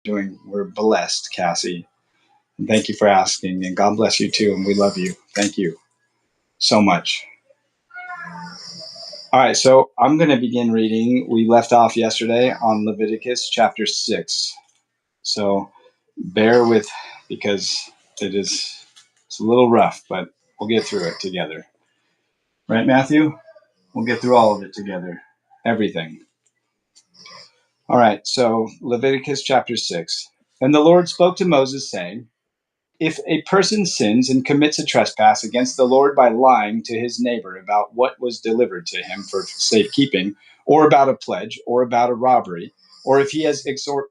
We're blessed, Cassie. And thank you for asking, and God bless you too, and we love you. Thank you so much. All right, so I'm going to begin reading. We left off yesterday on Leviticus chapter 6. So bear with, because it's a little rough, but we'll get through it together. Right, Matthew? We'll get through all of it together. Everything. All right, so Leviticus chapter 6. And the Lord spoke to Moses, saying, if a person sins and commits a trespass against the Lord by lying to his neighbor about what was delivered to him for safekeeping, or about a pledge, or about a robbery, or if he has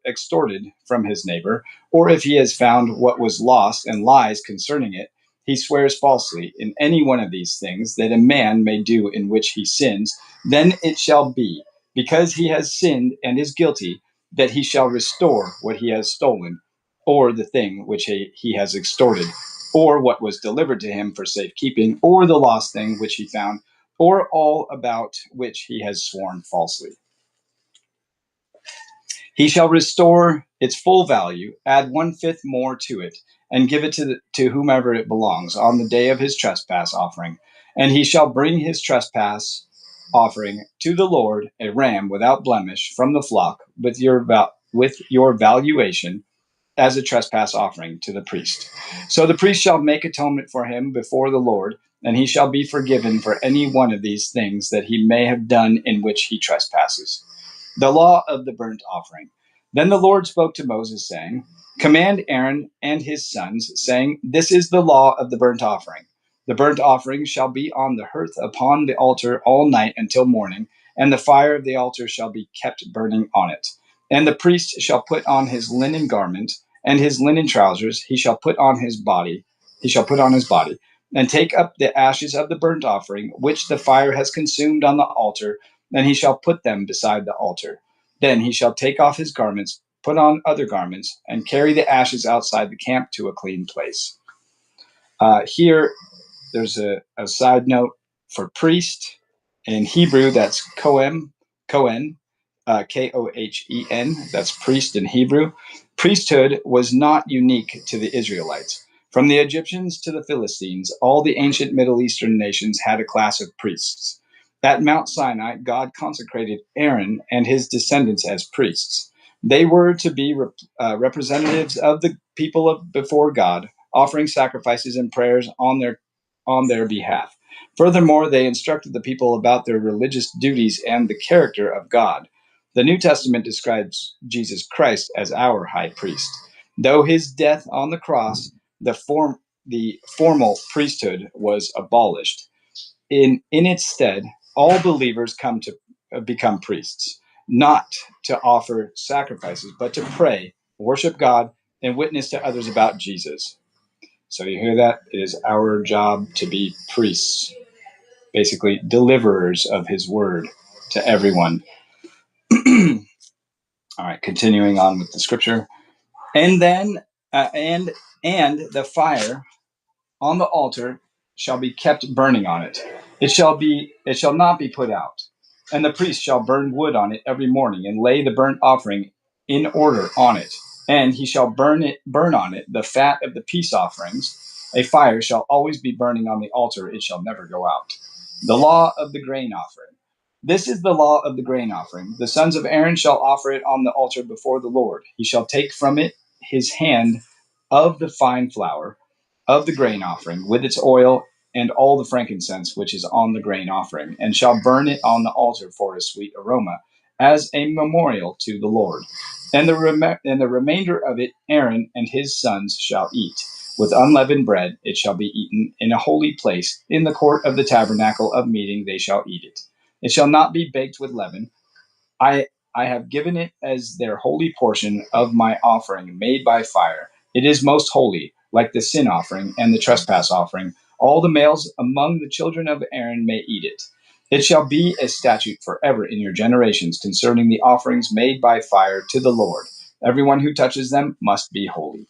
extorted from his neighbor, or if he has found what was lost and lies concerning it, he swears falsely in any one of these things that a man may do in which he sins, then it shall be, because he has sinned and is guilty, that he shall restore what he has stolen, or the thing which he has extorted, or what was delivered to him for safekeeping, or the lost thing which he found, or all about which he has sworn falsely. He shall restore its full value, add 1/5 more to it, and give it to whomever it belongs on the day of his trespass offering. And he shall bring his trespass offering to the Lord, a ram without blemish from the flock, with your valuation, as a trespass offering to the priest. So the priest shall make atonement for him before the Lord, and he shall be forgiven for any one of these things that he may have done in which he trespasses. The law of the burnt offering. Then the Lord spoke to Moses, saying, command Aaron and his sons, saying, this is the law of the burnt offering. The burnt offering shall be on the hearth upon the altar all night until morning, and the fire of the altar shall be kept burning on it. And the priest shall put on his linen garment, and his linen trousers he shall put on his body, and take up the ashes of the burnt offering, which the fire has consumed on the altar, and he shall put them beside the altar. Then he shall take off his garments, put on other garments, and carry the ashes outside the camp to a clean place. Here, there's a side note for priest. In Hebrew, that's Kohen, Kohen, Kohen, that's priest in Hebrew. Priesthood was not unique to the Israelites. From the Egyptians to the Philistines, all the ancient Middle Eastern nations had a class of priests. At Mount Sinai, God consecrated Aaron and his descendants as priests. They were to be representatives of the people before God, offering sacrifices and prayers on their behalf. Furthermore, they instructed the people about their religious duties and the character of God. The New Testament describes Jesus Christ as our high priest. Though his death on the cross, the formal priesthood was abolished. In its stead, all believers come to become priests, not to offer sacrifices, but to pray, worship God, and witness to others about Jesus. So you hear that? It is our job to be priests, basically deliverers of his word to everyone. All right, continuing on with the scripture. And then, and the fire on the altar shall be kept burning on it. It shall not be put out. And the priest shall burn wood on it every morning, and lay the burnt offering in order on it. And he shall burn on it the fat of the peace offerings. A fire shall always be burning on the altar; it shall never go out. The law of the grain offering. This is the law of the grain offering. The sons of Aaron shall offer it on the altar before the Lord. He shall take from it his hand of the fine flour of the grain offering with its oil and all the frankincense which is on the grain offering, and shall burn it on the altar for a sweet aroma, as a memorial to the Lord. And the remainder of it Aaron and his sons shall eat. With unleavened bread it shall be eaten in a holy place. In the court of the tabernacle of meeting they shall eat it. It shall not be baked with leaven. I have given it as their holy portion of my offering made by fire. It is most holy, like the sin offering and the trespass offering. All the males among the children of Aaron may eat it. It shall be a statute forever in your generations concerning the offerings made by fire to the Lord. Everyone who touches them must be holy.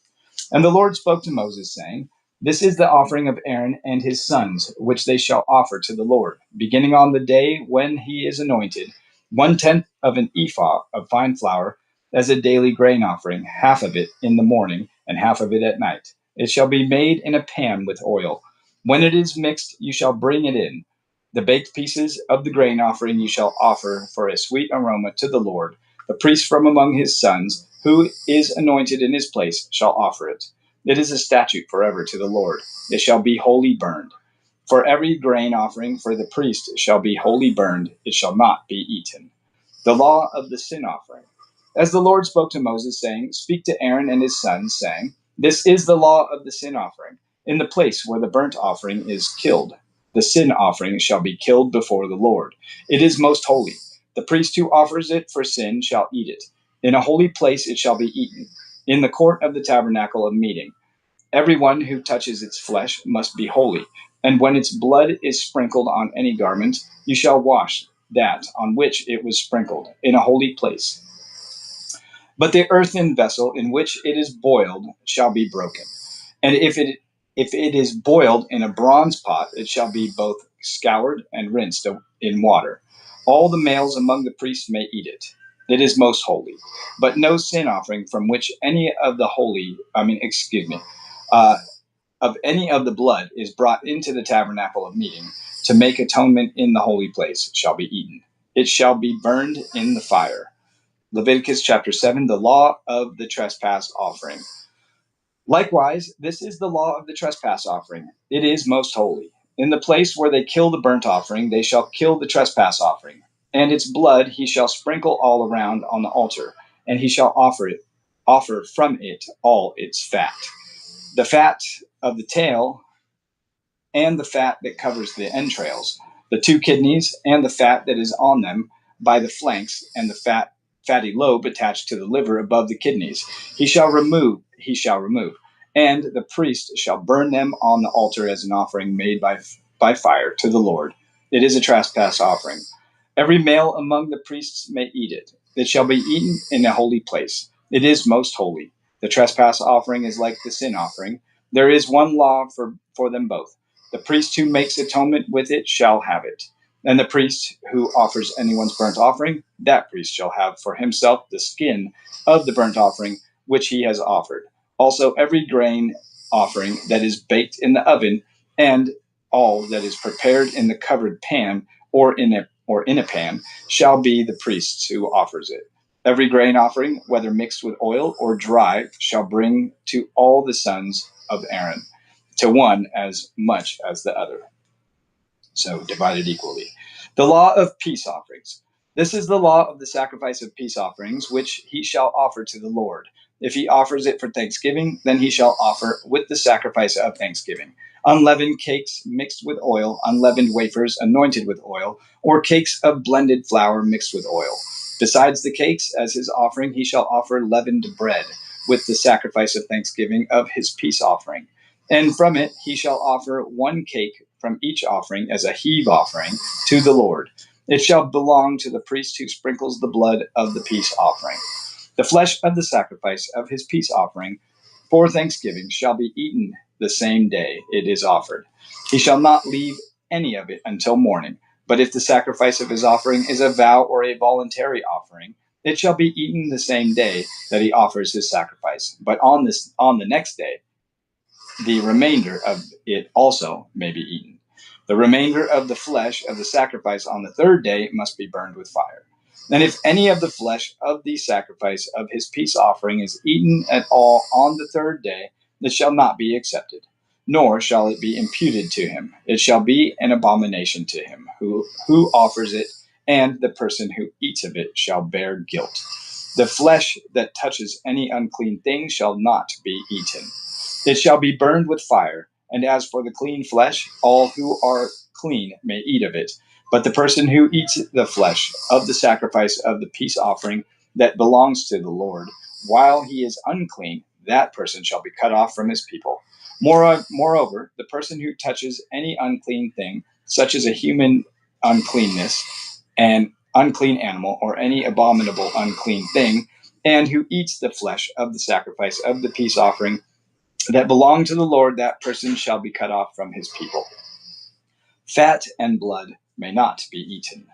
And the Lord spoke to Moses, saying, this is the offering of Aaron and his sons, which they shall offer to the Lord, beginning on the day when he is anointed. 1/10 of an ephah of fine flour, as a daily grain offering, half of it in the morning and half of it at night. It shall be made in a pan with oil. When it is mixed, you shall bring it in. The baked pieces of the grain offering you shall offer for a sweet aroma to the Lord. The priest from among his sons, who is anointed in his place, shall offer it. It is a statute forever to the Lord. It shall be wholly burned. For every grain offering for the priest shall be wholly burned. It shall not be eaten. The law of the sin offering. As the Lord spoke to Moses, saying, Speak to Aaron and his sons, saying, This is the law of the sin offering. In the place where the burnt offering is killed, the sin offering shall be killed before the Lord. It is most holy. The priest who offers it for sin shall eat it. In a holy place it shall be eaten, in the court of the tabernacle of meeting. Everyone who touches its flesh must be holy, and when its blood is sprinkled on any garment, you shall wash that on which it was sprinkled in a holy place. But the earthen vessel in which it is boiled shall be broken. And if it is boiled in a bronze pot, it shall be both scoured and rinsed in water. All the males among the priests may eat it. It is most holy. But no sin offering from which any of the of any of the blood is brought into the tabernacle of meeting to make atonement in the holy place shall be eaten. It shall be burned in the fire. Leviticus chapter 7, the law of the trespass offering. Likewise, this is the law of the trespass offering. It is most holy. In the place where they kill the burnt offering, they shall kill the trespass offering, and its blood he shall sprinkle all around on the altar, and he shall offer from it all its fat. The fat of the tail and the fat that covers the entrails, the two kidneys and the fat that is on them by the flanks, and the fatty lobe attached to the liver above the kidneys. He shall remove, and the priest shall burn them on the altar as an offering made by fire to the Lord. It is a trespass offering. Every male among the priests may eat it. It shall be eaten in a holy place. It is most holy. The trespass offering is like the sin offering. There is one law for them both. The priest who makes atonement with it shall have it. And the priest who offers anyone's burnt offering, that priest shall have for himself the skin of the burnt offering which he has offered. Also every grain offering that is baked in the oven, and all that is prepared in the covered pan or in a pan, shall be the priest's who offers it. Every grain offering, whether mixed with oil or dry, shall bring to all the sons of Aaron, to one as much as the other. So divided equally. The law of peace offerings. This is the law of the sacrifice of peace offerings, which he shall offer to the Lord. If he offers it for thanksgiving, then he shall offer with the sacrifice of thanksgiving unleavened cakes mixed with oil, unleavened wafers anointed with oil, or cakes of blended flour mixed with oil. Besides the cakes, as his offering, he shall offer leavened bread with the sacrifice of thanksgiving of his peace offering. And from it he shall offer one cake from each offering as a heave offering to the Lord. It shall belong to the priest who sprinkles the blood of the peace offering. The flesh of the sacrifice of his peace offering for thanksgiving shall be eaten the same day it is offered. He shall not leave any of it until morning. But if the sacrifice of his offering is a vow or a voluntary offering, it shall be eaten the same day that he offers his sacrifice. But on the next day, the remainder of it also may be eaten. The remainder of the flesh of the sacrifice on the third day must be burned with fire. And if any of the flesh of the sacrifice of his peace offering is eaten at all on the third day, it shall not be accepted, nor shall it be imputed to him. It shall be an abomination to him who offers it, and the person who eats of it shall bear guilt. The flesh that touches any unclean thing shall not be eaten. It shall be burned with fire. And as for the clean flesh, all who are clean may eat of it. But the person who eats the flesh of the sacrifice of the peace offering that belongs to the Lord, while he is unclean, that person shall be cut off from his people. Moreover, the person who touches any unclean thing, such as a human uncleanness, an unclean animal, or any abominable unclean thing, and who eats the flesh of the sacrifice of the peace offering that belong to the Lord, that person shall be cut off from his people. Fat and blood may not be eaten.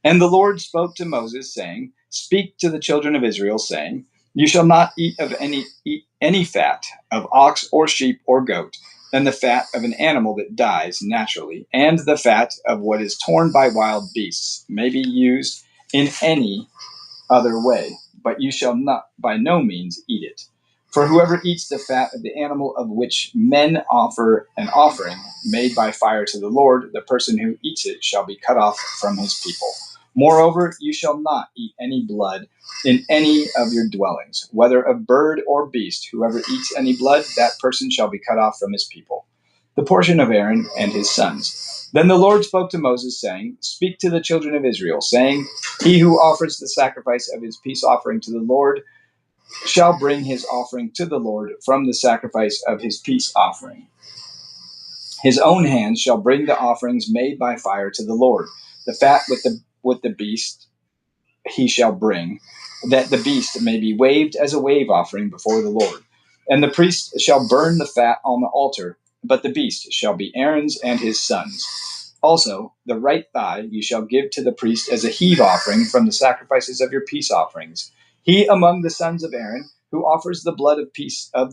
And the Lord spoke to Moses, saying, speak to the children of Israel, saying, You shall not eat any fat of ox or sheep or goat, and the fat of an animal that dies naturally, and the fat of what is torn by wild beasts may be used in any other way, but you shall not by no means eat it. For whoever eats the fat of the animal of which men offer an offering made by fire to the Lord, the person who eats it shall be cut off from his people. Moreover, you shall not eat any blood in any of your dwellings, whether of bird or beast. Whoever eats any blood, that person shall be cut off from his people. The portion of Aaron and his sons. Then the Lord spoke to Moses, saying, Speak to the children of Israel, saying, He who offers the sacrifice of his peace offering to the Lord shall bring his offering to the Lord from the sacrifice of his peace offering. His own hands shall bring the offerings made by fire to the Lord. The fat with the beast he shall bring, that the beast may be waved as a wave offering before the Lord. And the priest shall burn the fat on the altar, but the beast shall be Aaron's and his sons. Also, the right thigh you shall give to the priest as a heave offering from the sacrifices of your peace offerings. He among the sons of Aaron, who offers the blood of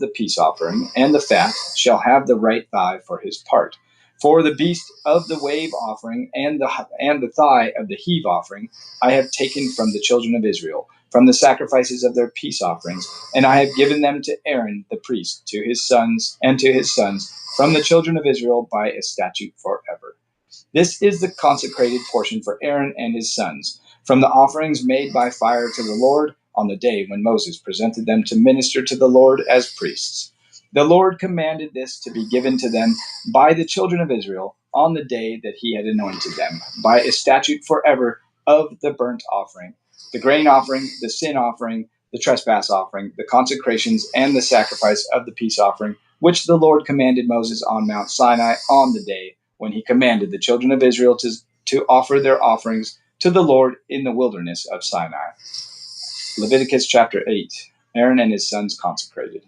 the peace offering, and the fat, shall have the right thigh for his part. For the beast of the wave offering and the thigh of the heave offering I have taken from the children of Israel, from the sacrifices of their peace offerings, and I have given them to Aaron the priest, to his sons, from the children of Israel by a statute forever. This is the consecrated portion for Aaron and his sons, from the offerings made by fire to the Lord on the day when Moses presented them to minister to the Lord as priests. The Lord commanded this to be given to them by the children of Israel on the day that he had anointed them, by a statute forever of the burnt offering, the grain offering, the sin offering, the trespass offering, the consecrations, and the sacrifice of the peace offering, which the Lord commanded Moses on Mount Sinai on the day when he commanded the children of Israel to offer their offerings to the Lord in the wilderness of Sinai. Leviticus chapter 8. Aaron and his sons consecrated.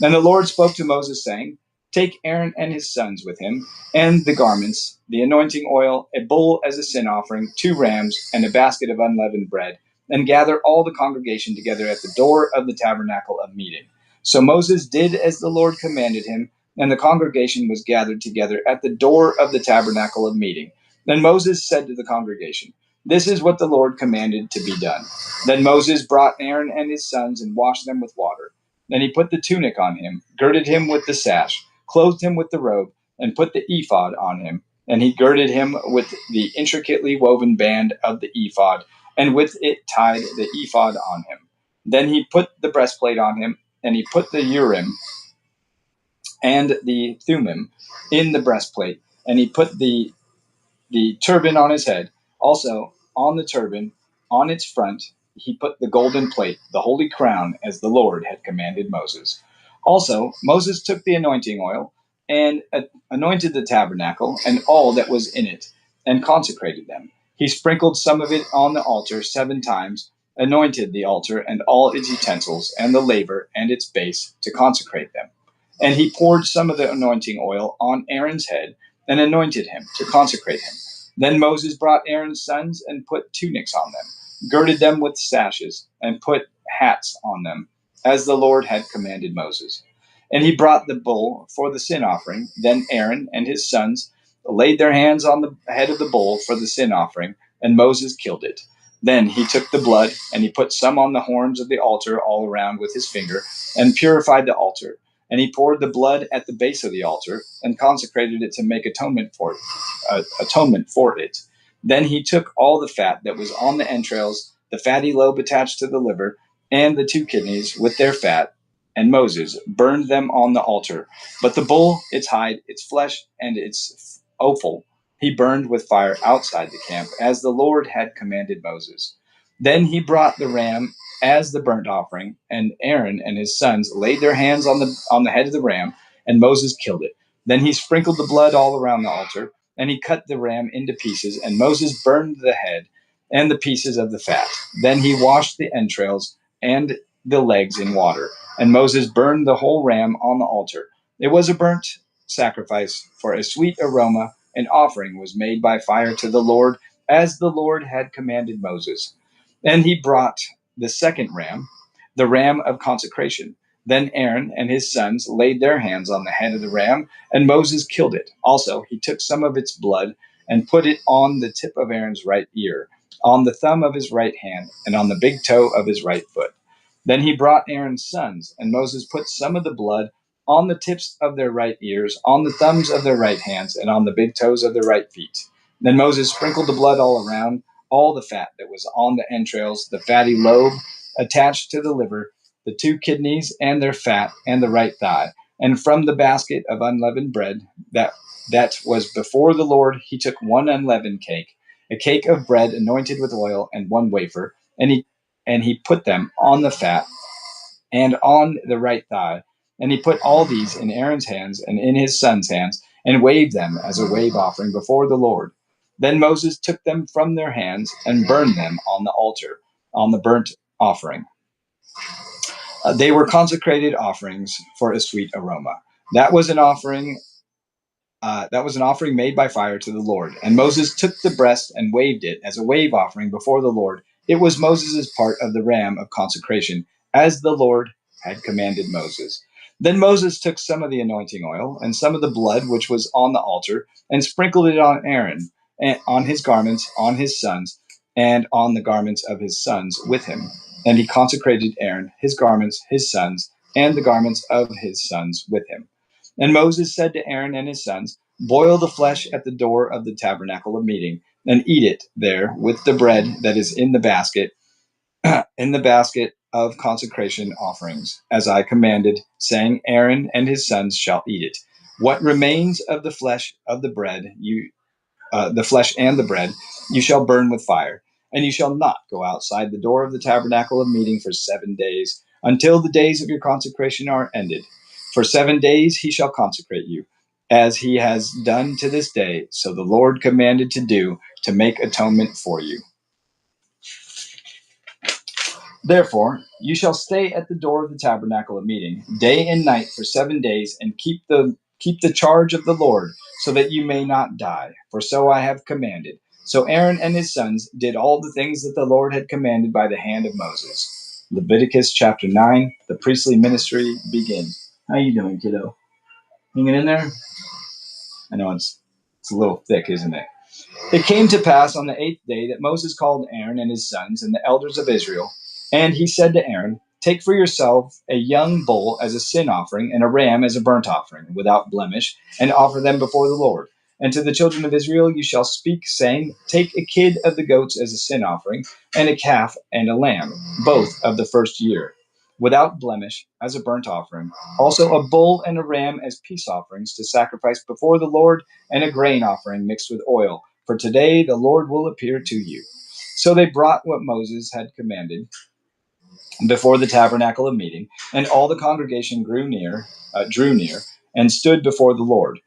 Then the Lord spoke to Moses, saying, Take Aaron and his sons with him, and the garments, the anointing oil, a bull as a sin offering, 2 rams, and a basket of unleavened bread, and gather all the congregation together at the door of the tabernacle of meeting. So Moses did as the Lord commanded him, and the congregation was gathered together at the door of the tabernacle of meeting. Then Moses said to the congregation, This is what the Lord commanded to be done. Then Moses brought Aaron and his sons and washed them with water. Then he put the tunic on him, girded him with the sash, clothed him with the robe, and put the ephod on him. And he girded him with the intricately woven band of the ephod, and with it tied the ephod on him. Then he put the breastplate on him, and he put the Urim and the Thummim in the breastplate, and he put the turban on his head. Also, on the turban, on its front, he put the golden plate, the holy crown, as the Lord had commanded Moses. Also, Moses took the anointing oil and anointed the tabernacle and all that was in it, and consecrated them. He sprinkled some of it on the altar 7 times, anointed the altar and all its utensils, and the laver and its base, to consecrate them. And he poured some of the anointing oil on Aaron's head, and anointed him to consecrate him. Then Moses brought Aaron's sons and put tunics on them, girded them with sashes, and put hats on them, as the Lord had commanded Moses. And he brought the bull for the sin offering. Then Aaron and his sons laid their hands on the head of the bull for the sin offering, and Moses killed it. Then he took the blood, and he put some on the horns of the altar all around with his finger, and purified the altar. And he poured the blood at the base of the altar, and consecrated it to make atonement for it. Then he took all the fat that was on the entrails, the fatty lobe attached to the liver, and the 2 kidneys with their fat, and Moses burned them on the altar. But the bull, its hide, its flesh, and its offal, he burned with fire outside the camp, as the Lord had commanded Moses. Then he brought the ram as the burnt offering, and Aaron and his sons laid their hands on the head of the ram, and Moses killed it. Then he sprinkled the blood all around the altar, and he cut the ram into pieces, and Moses burned the head and the pieces of the fat. Then he washed the entrails and the legs in water, and Moses burned the whole ram on the altar. It was a burnt sacrifice for a sweet aroma. An offering was made by fire to the Lord, as the Lord had commanded Moses. And he brought the second ram, the ram of consecration. Then Aaron and his sons laid their hands on the head of the ram, and Moses killed it. Also, he took some of its blood and put it on the tip of Aaron's right ear, on the thumb of his right hand, and on the big toe of his right foot. Then he brought Aaron's sons, and Moses put some of the blood on the tips of their right ears, on the thumbs of their right hands, and on the big toes of their right feet. Then Moses sprinkled the blood all around, all the fat that was on the entrails, the fatty lobe attached to the liver, the two kidneys and their fat, and the right thigh. And from the basket of unleavened bread that was before the Lord, he took one unleavened cake, a cake of bread anointed with oil, and one wafer, and he put them on the fat and on the right thigh. And he put all these in Aaron's hands and in his sons' hands, and waved them as a wave offering before the Lord. Then Moses took them from their hands and burned them on the altar, on the burnt offering. They were consecrated offerings for a sweet aroma. That was an offering made by fire to the Lord. And Moses took the breast and waved it as a wave offering before the Lord. It was Moses' part of the ram of consecration, as the Lord had commanded Moses. Then Moses took some of the anointing oil and some of the blood which was on the altar, and sprinkled it on Aaron, and on his garments, on his sons, and on the garments of his sons with him. And he consecrated Aaron, his garments, his sons, and the garments of his sons with him. And Moses said to Aaron and his sons, boil the flesh at the door of the tabernacle of meeting, and eat it there with the bread that is in the basket, in the basket of consecration offerings, as I commanded, saying, Aaron and his sons shall eat it. What remains of the flesh of the bread, the flesh and the bread, you shall burn with fire, and you shall not go outside the door of the tabernacle of meeting for 7 days, until the days of your consecration are ended. For 7 days he shall consecrate you, as he has done to this day, so the Lord commanded to do, to make atonement for you. Therefore, you shall stay at the door of the tabernacle of meeting, day and night for 7 days, and keep the charge of the Lord, so that you may not die, for so I have commanded. So Aaron and his sons did all the things that the Lord had commanded by the hand of Moses. Leviticus chapter 9, the priestly ministry begin. How you doing, kiddo? Hanging in there? I know it's a little thick, isn't it? It came to pass on the 8th day that Moses called Aaron and his sons and the elders of Israel, and he said to Aaron, take for yourself a young bull as a sin offering and a ram as a burnt offering, without blemish, and offer them before the Lord. And to the children of Israel you shall speak, saying, take a kid of the goats as a sin offering, and a calf and a lamb, both of the first year, without blemish, as a burnt offering. Also a bull and a ram as peace offerings to sacrifice before the Lord, and a grain offering mixed with oil. For today the Lord will appear to you. So they brought what Moses had commanded before the tabernacle of meeting, and all the congregation drew near, and stood before the Lord.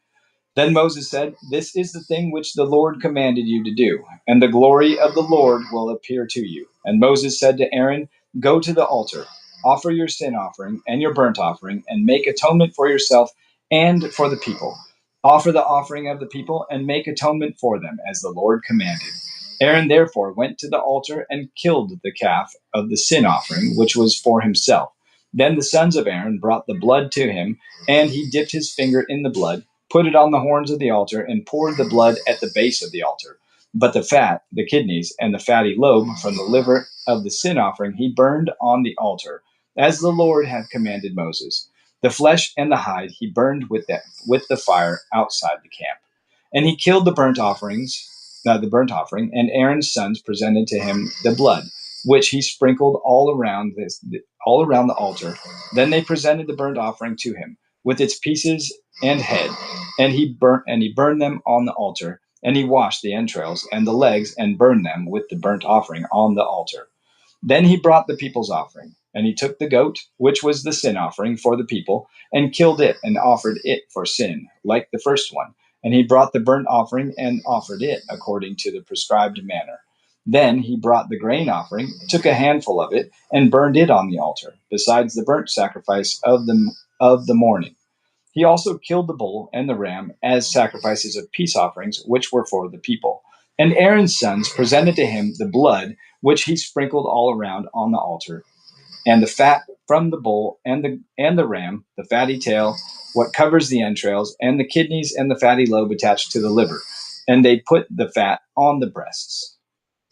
Then Moses said, this is the thing which the Lord commanded you to do, and the glory of the Lord will appear to you. And Moses said to Aaron, go to the altar, offer your sin offering and your burnt offering, and make atonement for yourself and for the people. Offer the offering of the people and make atonement for them, as the Lord commanded. Aaron therefore went to the altar and killed the calf of the sin offering, which was for himself. Then the sons of Aaron brought the blood to him, and he dipped his finger in the blood, put it on the horns of the altar, and poured the blood at the base of the altar. But the fat, the kidneys, and the fatty lobe from the liver of the sin offering he burned on the altar, as the Lord had commanded Moses. The flesh and the hide he burned with the fire outside the camp. And he killed the burnt offering, and Aaron's sons presented to him the blood, which he sprinkled all around the altar. Then they presented the burnt offering to him, with its pieces and head, and he burned them on the altar. And he washed the entrails and the legs and burned them with the burnt offering on the altar. Then he brought the people's offering, and he took the goat, which was the sin offering for the people, and killed it and offered it for sin, like the first one. And he brought the burnt offering and offered it according to the prescribed manner. Then he brought the grain offering, took a handful of it, and burned it on the altar, besides the burnt sacrifice of the morning. He also killed the bull and the ram as sacrifices of peace offerings, which were for the people. And Aaron's sons presented to him the blood which he sprinkled all around on the altar, and the fat from the bull and the ram, the fatty tail, what covers the entrails, and the kidneys and the fatty lobe attached to the liver. And they put the fat on the breasts.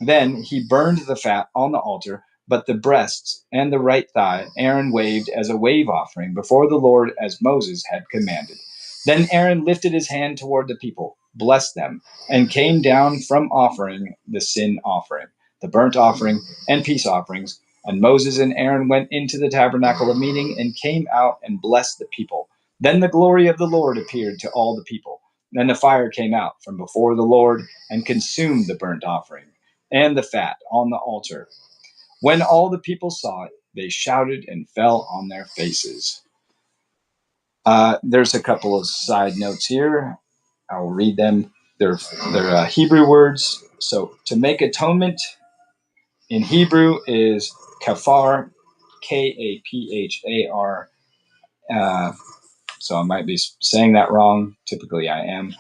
Then he burned the fat on the altar, but the breasts and the right thigh Aaron waved as a wave offering before the Lord as Moses had commanded. Then Aaron lifted his hand toward the people, blessed them, and came down from offering the sin offering, the burnt offering, and peace offerings. And Moses and Aaron went into the tabernacle of meeting and came out and blessed the people. Then the glory of the Lord appeared to all the people. Then the fire came out from before the Lord and consumed the burnt offering and the fat on the altar. When all the people saw it, they shouted and fell on their faces. There's a couple of side notes here. I will read them. They're Hebrew words. So to make atonement in Hebrew is kafar, K-A-P-H-A-R. So I might be saying that wrong. Typically I am.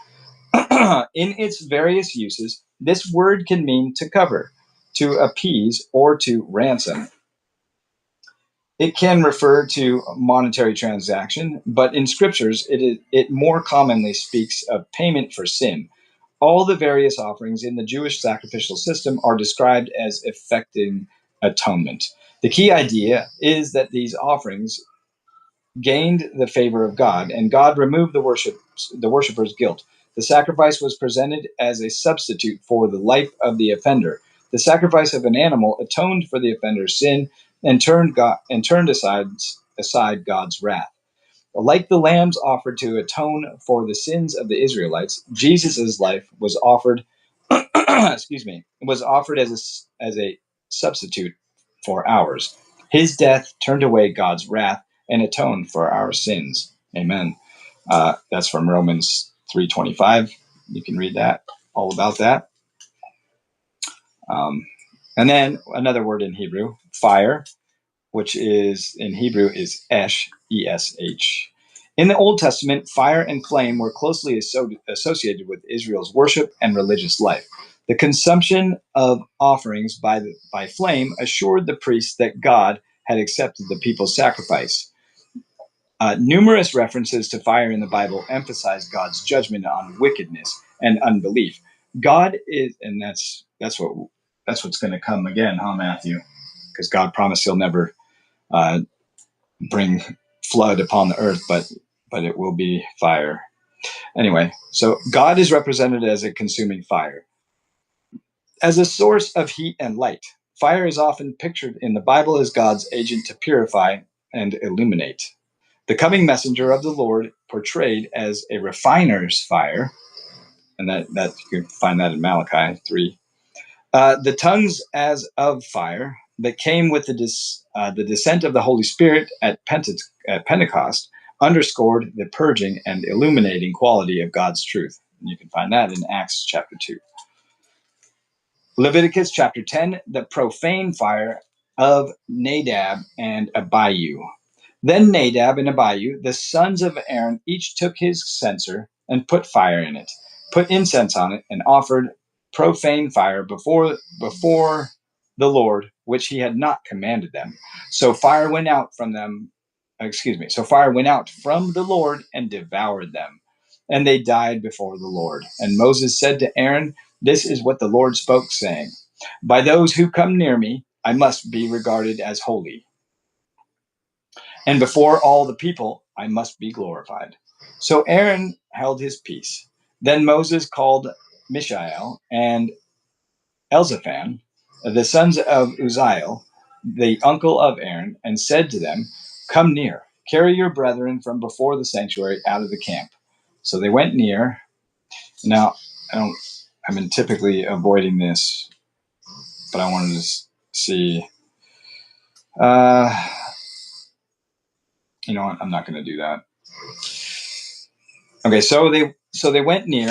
In its various uses, this word can mean to cover, to appease, or to ransom. It can refer to a monetary transaction, but in scriptures, it more commonly speaks of payment for sin. All the various offerings in the Jewish sacrificial system are described as effecting atonement. The key idea is that these offerings gained the favor of God, and God removed the worshiper's guilt. The sacrifice was presented as a substitute for the life of the offender. The sacrifice of an animal atoned for the offender's sin and turned aside God's wrath. Like the lambs offered to atone for the sins of the Israelites, Jesus' life was offered was offered as a substitute for ours. His death turned away God's wrath and atoned for our sins. Amen. That's from Romans 3:25. You can read that, all about that. And then another word in Hebrew, fire, which is in Hebrew is esh, E-S-H. In the Old Testament, fire and flame were closely associated with Israel's worship and religious life. The consumption of offerings by flame assured the priests that God had accepted the people's sacrifice. Numerous references to fire in the Bible emphasize God's judgment on wickedness and unbelief. God is, and that's what's going to come again, huh, Matthew? Because God promised He'll never bring flood upon the earth, but it will be fire. Anyway, so God is represented as a consuming fire. As a source of heat and light, fire is often pictured in the Bible as God's agent to purify and illuminate. The coming messenger of the Lord portrayed as a refiner's fire, and that you can find that in Malachi 3. The tongues as of fire that came with the descent of the Holy Spirit at Pentecost underscored the purging and illuminating quality of God's truth. And you can find that in Acts chapter 2. Leviticus chapter 10, the profane fire of Nadab and Abihu. Then Nadab and Abihu, the sons of Aaron, each took his censer and put fire in it, put incense on it, and offered profane fire before the Lord, which he had not commanded them. So fire went out from them. So fire went out from the Lord and devoured them, and they died before the Lord. And Moses said to Aaron, "This is what the Lord spoke, saying, by those who come near me, I must be regarded as holy. And before all the people, I must be glorified." So Aaron held his peace. Then Moses called Mishael and Elzaphan, the sons of Uzziel, the uncle of Aaron, and said to them, "Come near, carry your brethren from before the sanctuary out of the camp." So they went near. Now, I've been typically avoiding this, but I wanted to see. You know what? I'm not going to do that. Okay, so they went near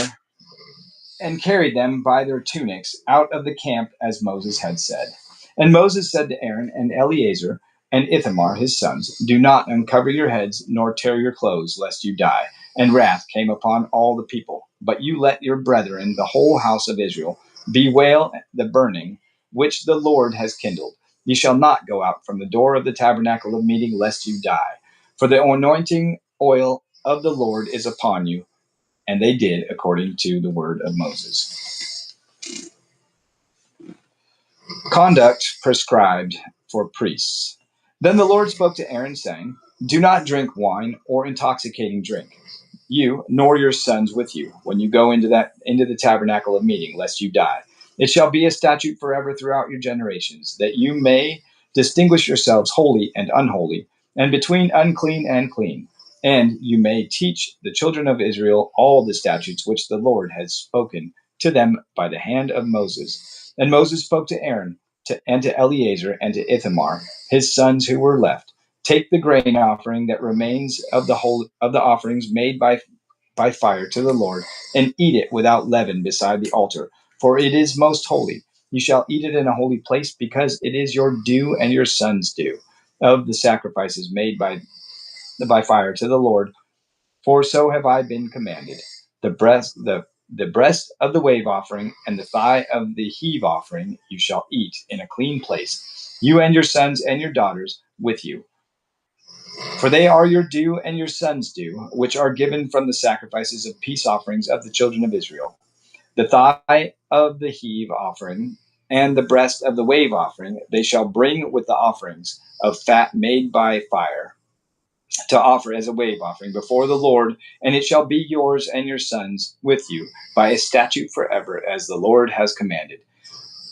and carried them by their tunics out of the camp as Moses had said. And Moses said to Aaron and Eleazar and Ithamar his sons, "Do not uncover your heads nor tear your clothes, lest you die." And wrath came upon all the people. But you let your brethren, the whole house of Israel, bewail the burning which the Lord has kindled. You shall not go out from the door of the tabernacle of meeting, lest you die. For the anointing oil of the Lord is upon you. And they did according to the word of Moses. Conduct prescribed for priests. Then the Lord spoke to Aaron, saying, Do not drink wine or intoxicating drink, you nor your sons with you, when you go into the tabernacle of meeting, lest you die. It shall be a statute forever throughout your generations, that you may distinguish yourselves holy and unholy, and between unclean and clean. And you may teach the children of Israel all the statutes which the Lord has spoken to them by the hand of Moses. And Moses spoke to Aaron and to Eleazar and to Ithamar, his sons who were left. Take the grain offering that remains of the offerings made by fire to the Lord, and eat it without leaven beside the altar, for it is most holy. You shall eat it in a holy place, because it is your due and your son's due of the sacrifices made by fire to the Lord. For so have I been commanded. The breast of the wave offering and the thigh of the heave offering you shall eat in a clean place, you and your sons and your daughters with you. For they are your due and your sons' due, which are given from the sacrifices of peace offerings of the children of Israel. The thigh of the heave offering and the breast of the wave offering they shall bring with the offerings of fat made by fire, to offer as a wave offering before the Lord, and it shall be yours and your sons with you by a statute forever, as the Lord has commanded.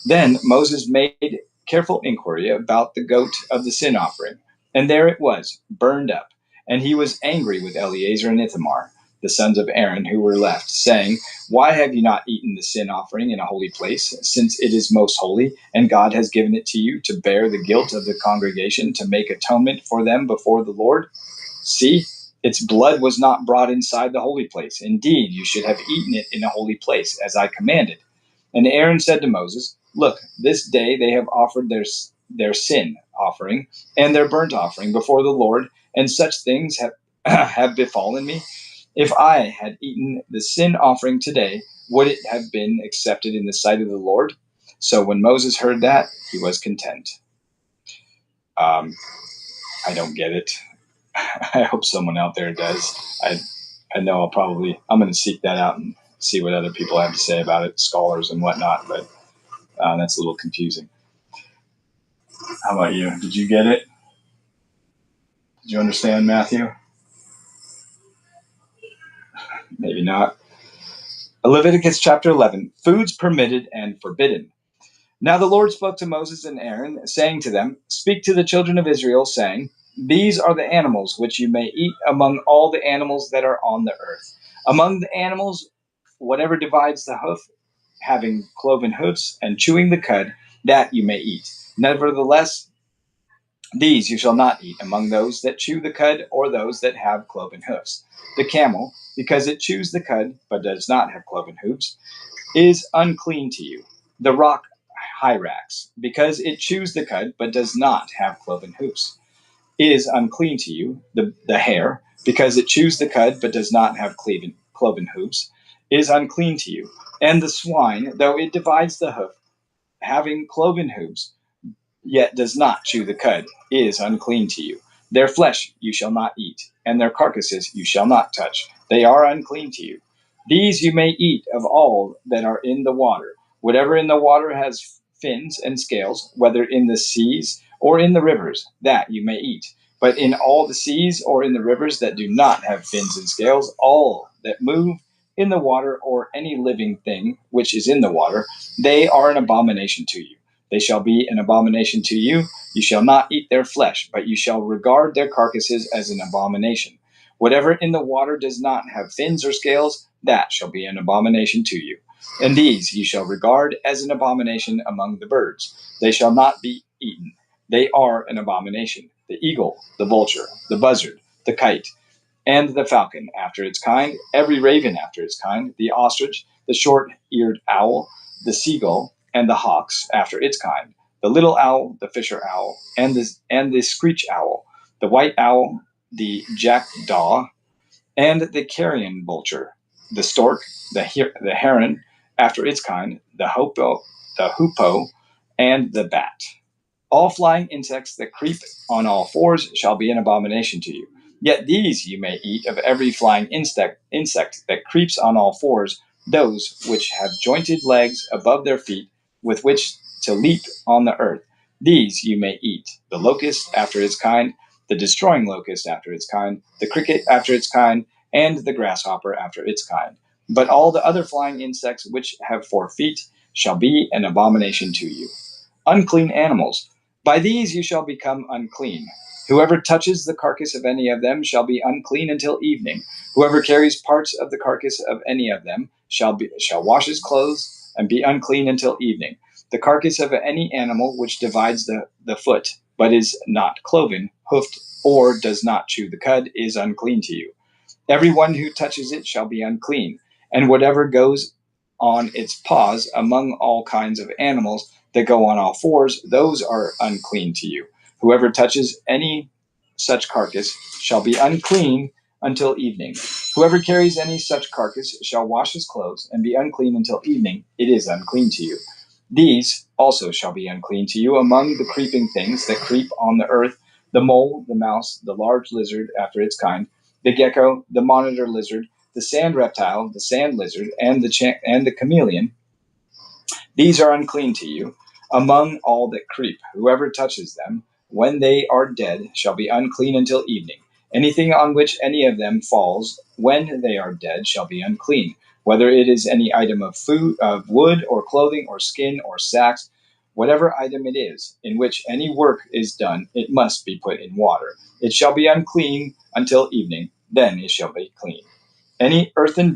Then Moses made careful inquiry about the goat of the sin offering, and there it was, burned up. And he was angry with Eleazar and Ithamar, the sons of Aaron who were left, saying, Why have you not eaten the sin offering in a holy place, since it is most holy, and God has given it to you to bear the guilt of the congregation, to make atonement for them before the Lord? See, its blood was not brought inside the holy place. Indeed, you should have eaten it in a holy place, as I commanded. And Aaron said to Moses, Look, this day they have offered their sin offering and their burnt offering before the Lord, and such things have, have befallen me. If I had eaten the sin offering today, would it have been accepted in the sight of the Lord? So when Moses heard that, he was content. I don't get it. I hope someone out there does. I know I'm going to seek that out and see what other people have to say about it, scholars and whatnot, but that's a little confusing. How about you? Did you get it? Did you understand, Matthew? Maybe not. Leviticus chapter 11, foods permitted and forbidden. Now the Lord spoke to Moses and Aaron, saying to them, Speak to the children of Israel, saying, These are the animals which you may eat among all the animals that are on the earth. Among the animals, whatever divides the hoof, having cloven hoofs, and chewing the cud, that you may eat. Nevertheless, these you shall not eat among those that chew the cud or those that have cloven hoofs. The camel, because it chews the cud, but does not have cloven hoofs, is unclean to you. The rock hyrax, because it chews the cud, but does not have cloven hoofs, is unclean to you. The hare, because it chews the cud, but does not have cloven hoofs, is unclean to you. And the swine, though it divides the hoof, having cloven hooves, yet does not chew the cud, is unclean to you. Their flesh you shall not eat, and their carcasses you shall not touch. They are unclean to you. These you may eat of all that are in the water. Whatever in the water has fins and scales, whether in the seas or in the rivers, that you may eat. But in all the seas or in the rivers that do not have fins and scales, all that move in the water, or any living thing which is in the water, they are an abomination to you. They shall be an abomination to you. You shall not eat their flesh, but you shall regard their carcasses as an abomination. Whatever in the water does not have fins or scales, that shall be an abomination to you. And these you shall regard as an abomination among the birds. They shall not be eaten. They are an abomination. The eagle, the vulture, the buzzard, the kite, and the falcon after its kind, every raven after its kind, the ostrich, the short-eared owl, the seagull, and the hawks after its kind, the little owl, the fisher owl, and the screech owl, the white owl, the jackdaw, and the carrion vulture, the stork, the heron after its kind, the hoopoe, and the bat. All flying insects that creep on all fours shall be an abomination to you. Yet these you may eat of every flying insect that creeps on all fours, those which have jointed legs above their feet, with which to leap on the earth. These you may eat: the locust after its kind, the destroying locust after its kind, the cricket after its kind, and the grasshopper after its kind. But all the other flying insects which have 4 feet shall be an abomination to you. Unclean animals. By these you shall become unclean. Whoever touches the carcass of any of them shall be unclean until evening. Whoever carries parts of the carcass of any of them shall wash his clothes and be unclean until evening. The carcass of any animal which divides the foot, but is not cloven, hoofed, or does not chew the cud, is unclean to you. Everyone who touches it shall be unclean, and whatever goes on its paws among all kinds of animals that go on all fours, those are unclean to you. Whoever touches any such carcass shall be unclean until evening. Whoever carries any such carcass shall wash his clothes and be unclean until evening. It is unclean to you. These also shall be unclean to you among the creeping things that creep on the earth: the mole, the mouse, the large lizard after its kind, the gecko, the monitor lizard, the sand reptile, the sand lizard, and the chameleon. These are unclean to you among all that creep. Whoever touches them, when they are dead, shall be unclean until evening. Anything on which any of them falls when they are dead shall be unclean, whether it is any item of food, of wood, or clothing, or skin, or sacks. Whatever item it is, in which any work is done, it must be put in water. It shall be unclean until evening, then it shall be clean. Any earthen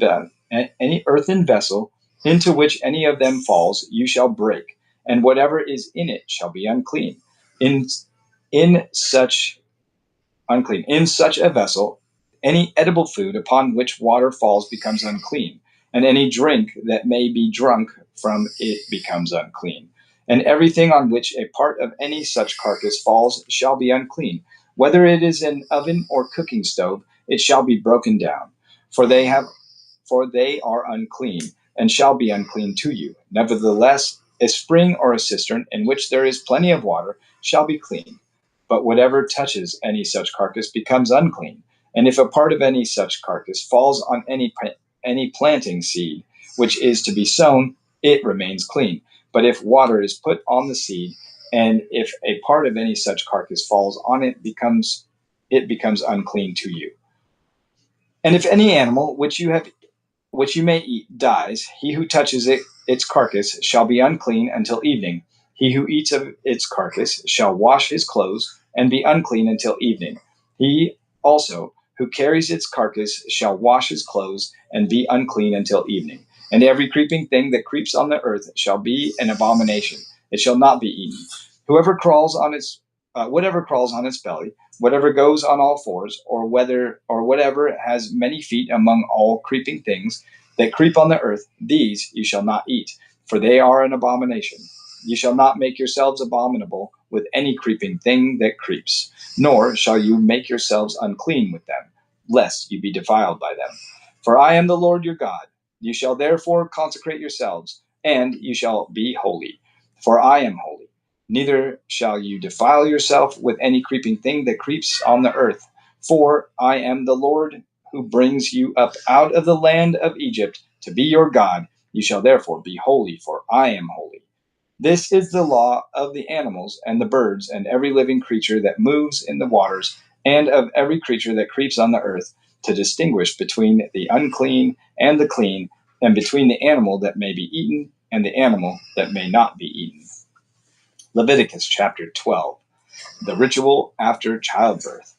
vessel into which any of them falls, you shall break, and whatever is in it shall be unclean. In such a vessel, any edible food upon which water falls becomes unclean, and any drink that may be drunk from it becomes unclean. And everything on which a part of any such carcass falls shall be unclean. Whether it is an oven or cooking stove, it shall be broken down. For they are unclean, and shall be unclean to you. Nevertheless, a spring or a cistern in which there is plenty of water shall be clean. But whatever touches any such carcass becomes unclean. And if a part of any such carcass falls on any planting seed which is to be sown, it remains clean. But if water is put on the seed, and if a part of any such carcass falls on it, it becomes unclean to you. And if any animal which you may eat dies, he who touches its carcass shall be unclean until evening. He who eats of its carcass shall wash his clothes and be unclean until evening. He also who carries its carcass shall wash his clothes and be unclean until evening. And every creeping thing that creeps on the earth shall be an abomination. It shall not be eaten. Whatever crawls on its belly, whatever goes on all fours, or whatever has many feet among all creeping things that creep on the earth, these you shall not eat, for they are an abomination. You shall not make yourselves abominable with any creeping thing that creeps, nor shall you make yourselves unclean with them, lest you be defiled by them. For I am the Lord your God. You shall therefore consecrate yourselves, and you shall be holy, for I am holy. Neither shall you defile yourself with any creeping thing that creeps on the earth. For I am the Lord who brings you up out of the land of Egypt to be your God. You shall therefore be holy, for I am holy. This is the law of the animals and the birds and every living creature that moves in the waters, and of every creature that creeps on the earth, to distinguish between the unclean and the clean, and between the animal that may be eaten and the animal that may not be eaten. Leviticus chapter 12, the ritual after childbirth.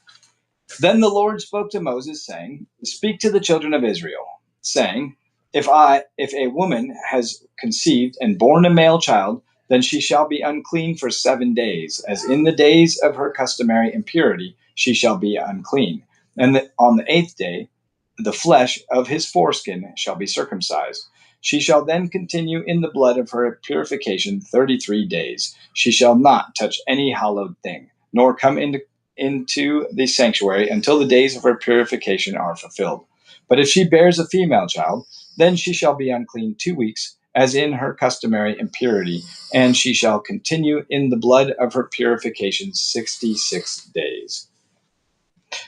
Then the Lord spoke to Moses, saying, Speak to the children of Israel, saying, If a woman has conceived and borne a male child, then she shall be unclean for 7 days, as in the days of her customary impurity she shall be unclean. And on the 8th day, the flesh of his foreskin shall be circumcised. She shall then continue in the blood of her purification 33 days. She shall not touch any hallowed thing, nor come into the sanctuary until the days of her purification are fulfilled. But if she bears a female child, then she shall be unclean 2 weeks, as in her customary impurity, and she shall continue in the blood of her purification 66 days.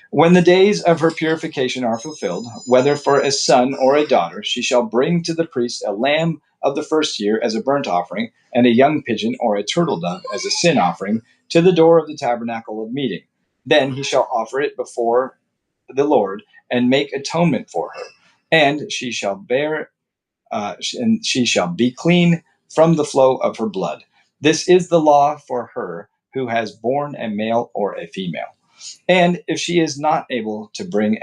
When the days of her purification are fulfilled, whether for a son or a daughter, she shall bring to the priest a lamb of the first year as a burnt offering, and a young pigeon or a turtle dove as a sin offering to the door of the tabernacle of meeting. Then he shall offer it before the Lord and make atonement for her, and she shall be clean from the flow of her blood. This is the law for her who has borne a male or a female. And if she is not able to bring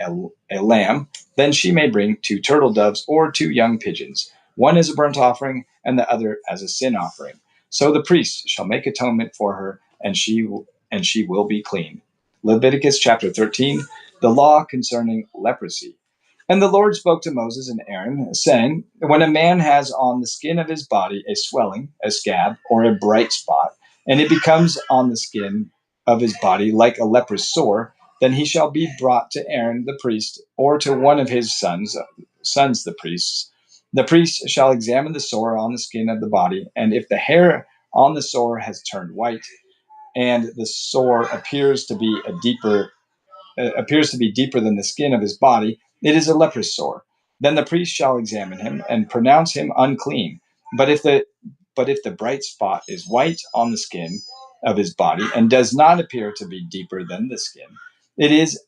a lamb, then she may bring 2 turtle doves or 2 young pigeons, one as a burnt offering and the other as a sin offering. So the priest shall make atonement for her, and she will be clean. Leviticus chapter 13, the law concerning leprosy. And the Lord spoke to Moses and Aaron, saying, when a man has on the skin of his body a swelling, a scab, or a bright spot, and it becomes on the skin of his body like a leprous sore, then he shall be brought to Aaron the priest, or to one of his sons the priests. The priest shall examine the sore on the skin of the body, and if the hair on the sore has turned white, and the sore appears to be deeper than the skin of his body, it is a leprous sore. Then the priest shall examine him and pronounce him unclean. But if the bright spot is white on the skin of his body and does not appear to be deeper than the skin, it is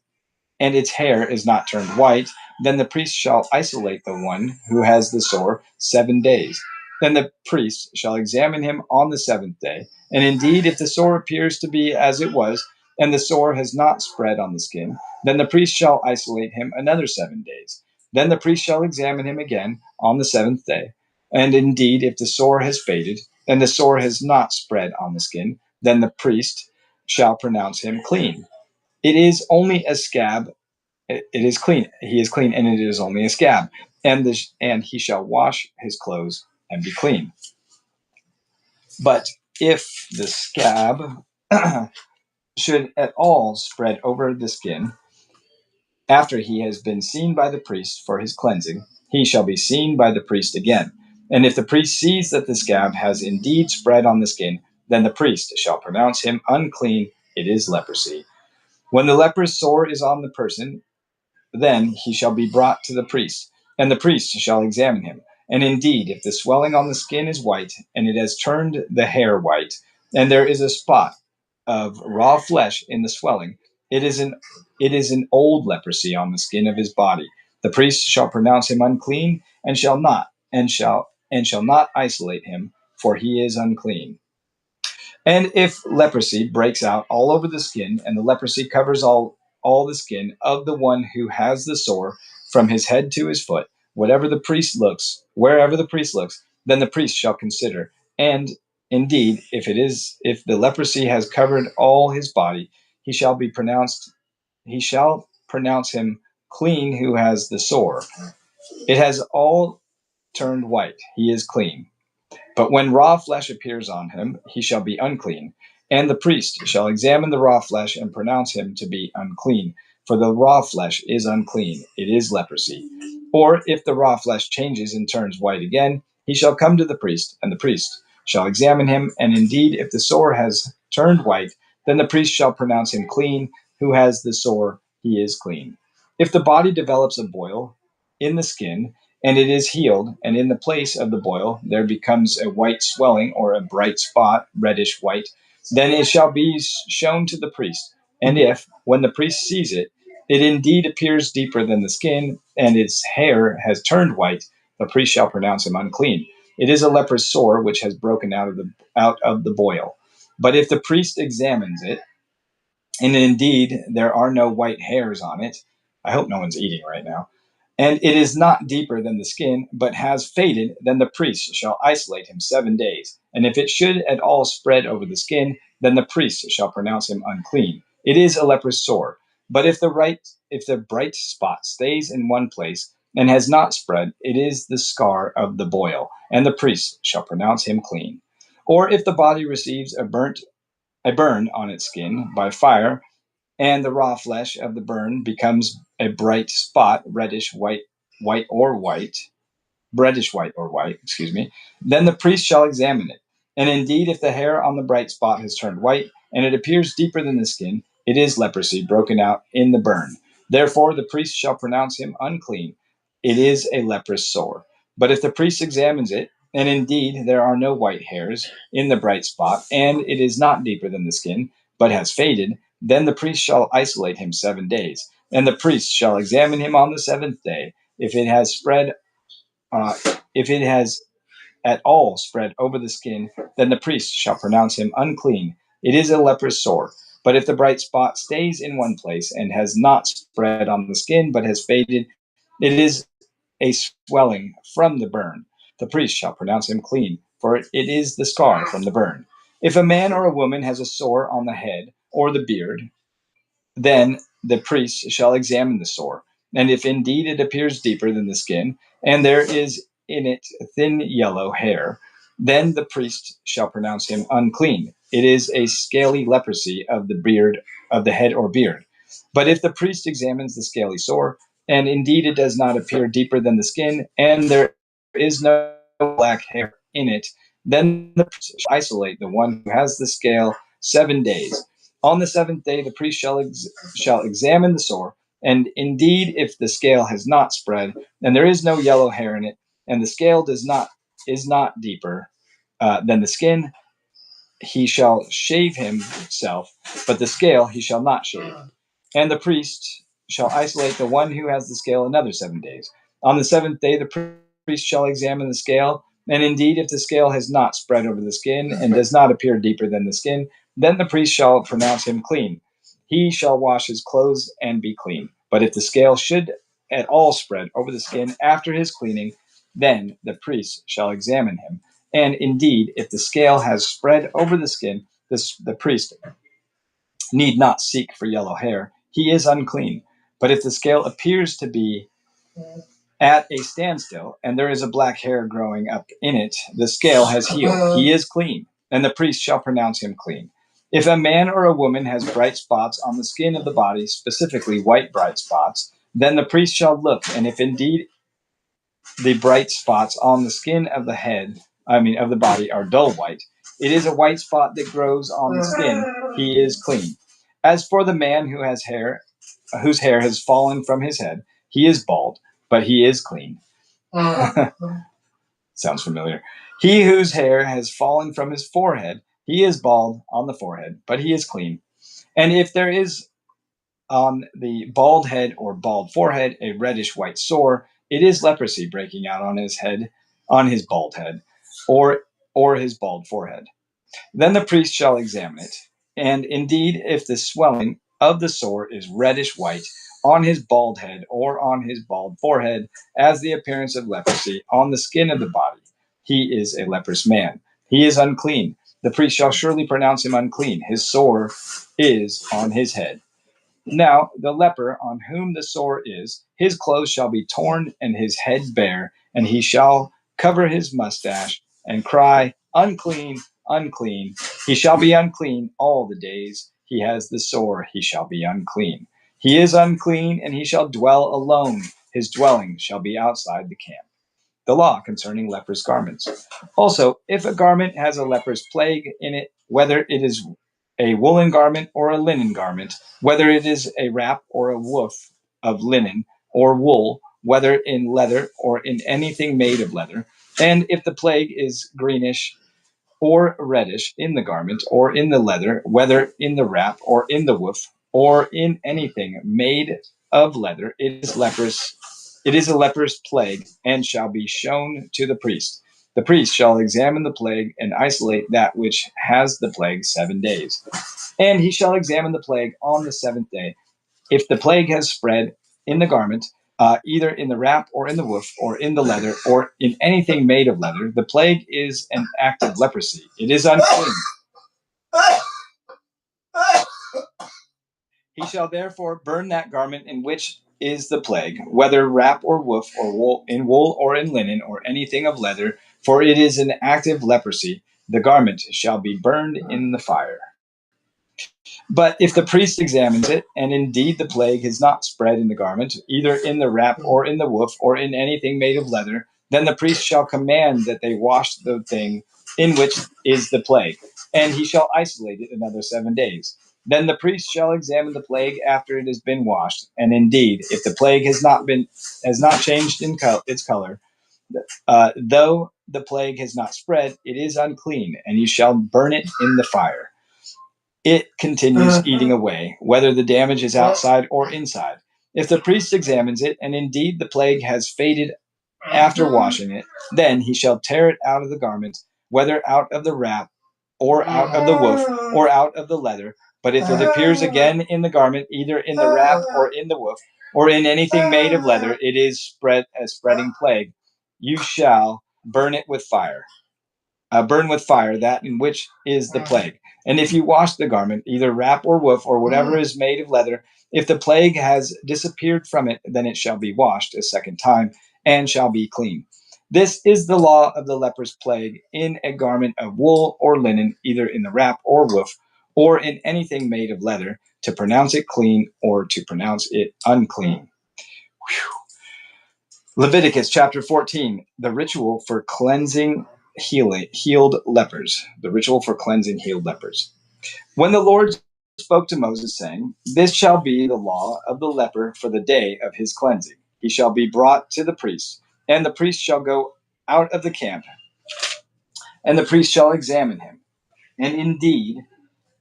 and its hair is not turned white, then the priest shall isolate the one who has the sore 7 days. Then the priest shall examine him on the 7th day. And indeed, if the sore appears to be as it was, and the sore has not spread on the skin, then the priest shall isolate him another 7 days. Then the priest shall examine him again on the 7th day. And indeed, if the sore has faded, and the sore has not spread on the skin, then the priest shall pronounce him clean. It is only a scab. It is clean. He is clean, and it is only a scab. And he shall wash his clothes and be clean. But if the scab should at all spread over the skin, after he has been seen by the priest for his cleansing, he shall be seen by the priest again. And if the priest sees that the scab has indeed spread on the skin, then the priest shall pronounce him unclean. It is leprosy. When the leprous sore is on the person, then he shall be brought to the priest, and the priest shall examine him. And indeed, if the swelling on the skin is white, and it has turned the hair white, and there is a spot of raw flesh in the swelling, it is an old leprosy on the skin of his body. The priest shall pronounce him unclean, and shall not isolate him, for he is unclean. And if leprosy breaks out all over the skin, and the leprosy covers all the skin of the one who has the sore from his head to his foot, wherever the priest looks, then the priest shall consider. And indeed, if the leprosy has covered all his body, he shall pronounce him clean who has the sore. It has all turned white. He is clean. But when raw flesh appears on him, he shall be unclean. And the priest shall examine the raw flesh and pronounce him to be unclean. For the raw flesh is unclean. It is leprosy. Or if the raw flesh changes and turns white again, he shall come to the priest, and the priest shall examine him. And indeed, if the sore has turned white, then the priest shall pronounce him clean. Who has the sore, he is clean. If the body develops a boil in the skin, and it is healed, and in the place of the boil there becomes a white swelling or a bright spot, reddish white, then it shall be shown to the priest. And if, when the priest sees it, it indeed appears deeper than the skin, and its hair has turned white, the priest shall pronounce him unclean. It is a leprous sore which has broken out of the boil. But if the priest examines it, and indeed there are no white hairs on it, I hope no one's eating right now, and it is not deeper than the skin, but has faded, then the priest shall isolate him 7 days. And if it should at all spread over the skin, then the priest shall pronounce him unclean. It is a leprous sore. But if the bright spot stays in one place and has not spread, it is the scar of the boil, and the priest shall pronounce him clean. Or if the body receives a burn on its skin by fire, and the raw flesh of the burn becomes a bright spot, reddish white or white, reddish white or white, then the priest shall examine it. And indeed, if the hair on the bright spot has turned white, and it appears deeper than the skin, it is leprosy broken out in the burn. Therefore, the priest shall pronounce him unclean. It is a leprous sore. But if the priest examines it, and indeed there are no white hairs in the bright spot, and it is not deeper than the skin, but has faded, then the priest shall isolate him 7 days. And the priest shall examine him on the seventh day. If it has spread, if it has at all spread over the skin, then the priest shall pronounce him unclean. It is a leprous sore. But if the bright spot stays in one place and has not spread on the skin, but has faded, it is a swelling from the burn. The priest shall pronounce him clean, for it is the scar from the burn. If a man or a woman has a sore on the head or the beard, then the priest shall examine the sore. And if indeed it appears deeper than the skin, and there is in it thin yellow hair, then the priest shall pronounce him unclean. It is a scaly leprosy of the beard, of the head or beard. But if the priest examines the scaly sore, and indeed it does not appear deeper than the skin, and there is no black hair in it, then the priest shall isolate the one who has the scale 7 days. On the seventh day, the priest shall examine the sore, and indeed, if the scale has not spread, and there is no yellow hair in it, and the scale is not deeper than the skin, he shall shave himself, but the scale he shall not shave. And the priest shall isolate the one who has the scale another 7 days. On the seventh day, the priest shall examine the scale, and indeed, if the scale has not spread over the skin and does not appear deeper than the skin, then the priest shall pronounce him clean. He shall wash his clothes and be clean. But if the scale should at all spread over the skin after his cleaning, then the priest shall examine him. And indeed, if the scale has spread over the skin, the priest need not seek for yellow hair. He is unclean. But if the scale appears to be at a standstill and there is a black hair growing up in it, the scale has healed. He is clean, and the priest shall pronounce him clean. If a man or a woman has bright spots on the skin of the body, specifically white bright spots, then the priest shall look, and if indeed the bright spots on the skin of the body are dull white, it is a white spot that grows on the skin, he is clean. As for the man whose hair has fallen from his head, he is bald, but he is clean. Sounds familiar. He whose hair has fallen from his forehead, he is bald on the forehead, but he is clean. And if there is on the bald head or bald forehead a reddish white sore, it is leprosy breaking out on his bald head, or his bald forehead. Then the priest shall examine it, and indeed, if the swelling of the sore is reddish white on his bald head or on his bald forehead, as the appearance of leprosy on the skin of the body, he is a leprous man. He is unclean. The priest shall surely pronounce him unclean. His sore is on his head. Now, the leper on whom the sore is, his clothes shall be torn and his head bare, and he shall cover his mustache and cry, unclean, unclean. He shall be unclean all the days he has the sore, he shall be unclean. He is unclean, and he shall dwell alone. His dwelling shall be outside the camp. The law concerning leprous garments. Also, if a garment has a leprous plague in it, whether it is a woolen garment or a linen garment, whether it is a wrap or a woof of linen or wool, whether in leather or in anything made of leather, and if the plague is greenish or reddish in the garment or in the leather, whether in the wrap or in the woof or in anything made of leather, it is leprous. It is a leprous plague and shall be shown to the priest. The priest shall examine the plague and isolate that which has the plague 7 days. And he shall examine the plague on the seventh day. If the plague has spread in the garment, either in the wrap or in the woof or in the leather or in anything made of leather, the plague is an act of leprosy. It is unclean. He shall therefore burn that garment in which is the plague, whether wrap or woof or wool, in wool or in linen or anything of leather, for it is an active leprosy. The garment shall be burned in the fire. But if the priest examines it, and indeed the plague has not spread in the garment, either in the wrap or in the woof or in anything made of leather, Then the priest shall command that they wash the thing in which is the plague, and he shall isolate it another 7 days. Then the priest shall examine the plague after it has been washed, and indeed, if the plague has not changed in its color, though the plague has not spread, it is unclean, and you shall burn it in the fire. It continues eating away, whether the damage is outside or inside. If the priest examines it, and indeed the plague has faded after washing it, then he shall tear it out of the garment, whether out of the wrap, or out of the woof, or out of the leather. But if it appears again in the garment, either in the wrap or in the woof, or in anything made of leather, it is spread a spreading plague. You shall burn it with fire. Burn with fire that in which is the plague. And if you wash the garment, either wrap or woof, or whatever is made of leather, if the plague has disappeared from it, then it shall be washed a second time, and shall be clean. This is the law of the leper's plague in a garment of wool or linen, either in the wrap or woof, or in anything made of leather, to pronounce it clean or to pronounce it unclean. Leviticus chapter 14, the ritual for cleansing healed lepers. The ritual for cleansing healed lepers. When the Lord spoke to Moses, saying, "This shall be the law of the leper for the day of his cleansing. He shall be brought to the priest, and the priest shall go out of the camp, and the priest shall examine him. And indeed,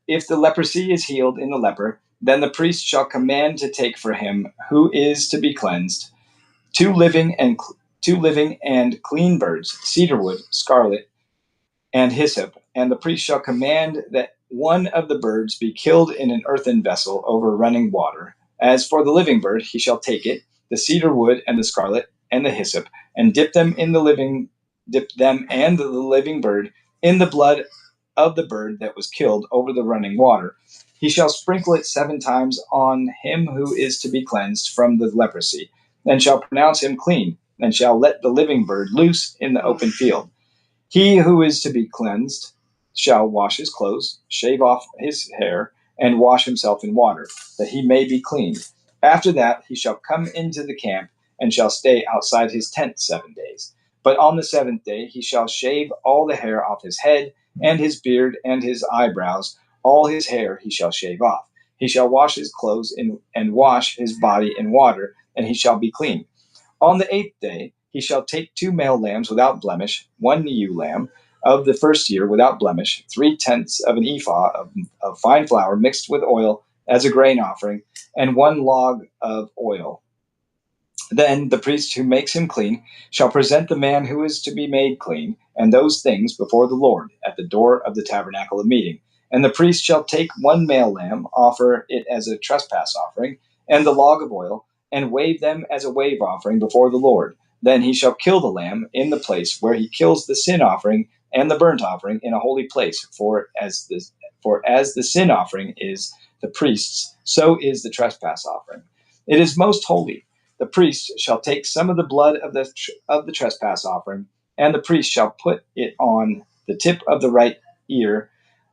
if the leprosy is healed in the leper, then the priest shall command to take for him who is to be cleansed two living and clean birds, cedar wood, scarlet, and hyssop, and the priest shall command that one of the birds be killed in an earthen vessel over running water. As for the living bird, he shall take it, the cedar wood and the scarlet and the hyssop, and dip them and the living bird in the blood of the bird that was killed over the running water. He shall sprinkle it 7 times on him who is to be cleansed from the leprosy, and shall pronounce him clean, and shall let the living bird loose in the open field. He who is to be cleansed shall wash his clothes, shave off his hair, and wash himself in water, that he may be clean. After that he shall come into the camp, and shall stay outside his tent 7 days. But on the 7th day he shall shave all the hair off his head, and his beard, and his eyebrows. All his hair he shall shave off. He shall wash his clothes and wash his body in water, and he shall be clean. On the 8th day he shall take 2 male lambs without blemish, 1 ewe lamb of the first year without blemish, 3/10 of an ephah of fine flour mixed with oil as a grain offering, and 1 log of oil. Then the priest who makes him clean shall present the man who is to be made clean, and those things before the Lord at the door of the tabernacle of meeting. And the priest shall take 1 male lamb, offer it as a trespass offering, and the log of oil, and wave them as a wave offering before the Lord. Then he shall kill the lamb in the place where he kills the sin offering and the burnt offering in a holy place. For as the sin offering is the priest's, so is the trespass offering. It is most holy. The priest shall take some of the blood of the trespass offering, and the priest shall put it on the tip of the right ear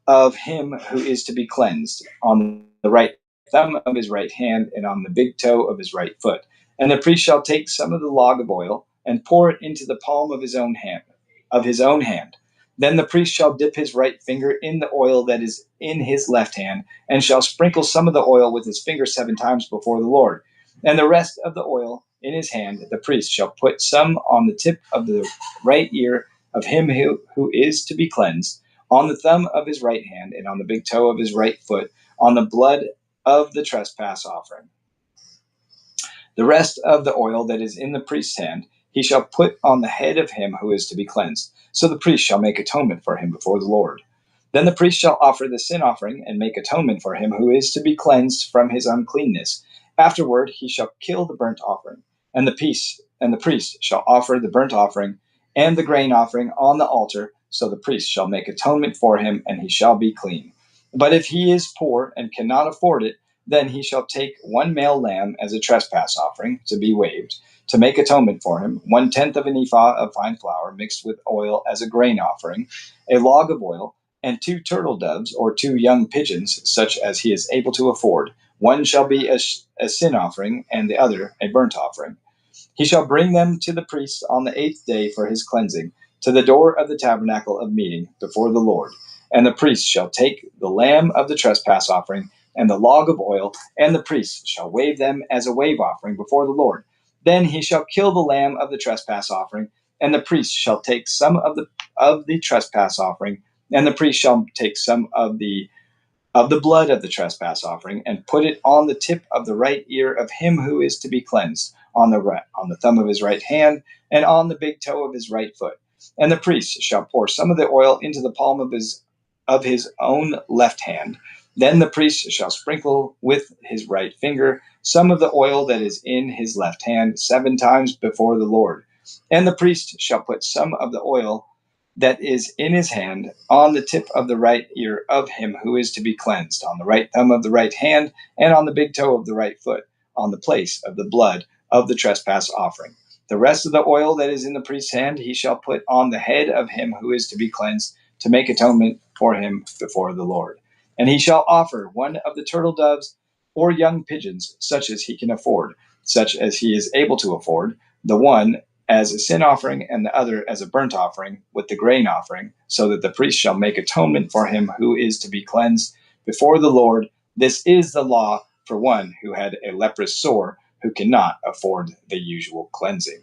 of him who is to be cleansed, on the right thumb of his right hand, and on the big toe of his right foot. And the priest shall take some of the log of oil and pour it into the palm of his own hand. Then the priest shall dip his right finger in the oil that is in his left hand, and shall sprinkle some of the oil with his finger 7 times before the Lord. And the rest of the oil in his hand the priest shall put some on the tip of the right ear of him who is to be cleansed, on the thumb of his right hand, and on the big toe of his right foot, on the blood of the trespass offering. The rest of the oil that is in the priest's hand he shall put on the head of him who is to be cleansed. So the priest shall make atonement for him before the Lord. Then the priest shall offer the sin offering and make atonement for him who is to be cleansed from his uncleanness. Afterward he shall kill the burnt offering, and the priest shall offer the burnt offering and the grain offering on the altar. So the priest shall make atonement for him, and he shall be clean. But if he is poor and cannot afford it, then he shall take 1 male lamb as a trespass offering to be waved, to make atonement for him, 1/10 of an ephah of fine flour mixed with oil as a grain offering, a log of oil, and 2 turtle doves or 2 young pigeons, such as he is able to afford. One shall be a sin offering, and the other a burnt offering. He shall bring them to the priest on the 8th day for his cleansing, to the door of the tabernacle of meeting before the Lord. And the priest shall take the lamb of the trespass offering and the log of oil, and the priest shall wave them as a wave offering before the Lord. Then he shall kill the lamb of the trespass offering, and the priest shall take some of the trespass offering, and the priest shall take some of the blood of the trespass offering, and put it on the tip of the right ear of him who is to be cleansed, on the thumb of his right hand, and on the big toe of his right foot. And the priest shall pour some of the oil into the palm of his own left hand. Then the priest shall sprinkle with his right finger some of the oil that is in his left hand 7 times before the Lord. And the priest shall put some of the oil that is in his hand on the tip of the right ear of him who is to be cleansed, on the right thumb of the right hand, and on the big toe of the right foot, on the place of the blood of the trespass offering. The rest of the oil that is in the priest's hand he shall put on the head of him who is to be cleansed, to make atonement for him before the Lord. And he shall offer one of the turtle doves or young pigeons, such as he can afford, such as he is able to afford, the one as a sin offering and the other as a burnt offering with the grain offering, so that the priest shall make atonement for him who is to be cleansed before the Lord. This is the law for one who had a leprous sore, who cannot afford the usual cleansing.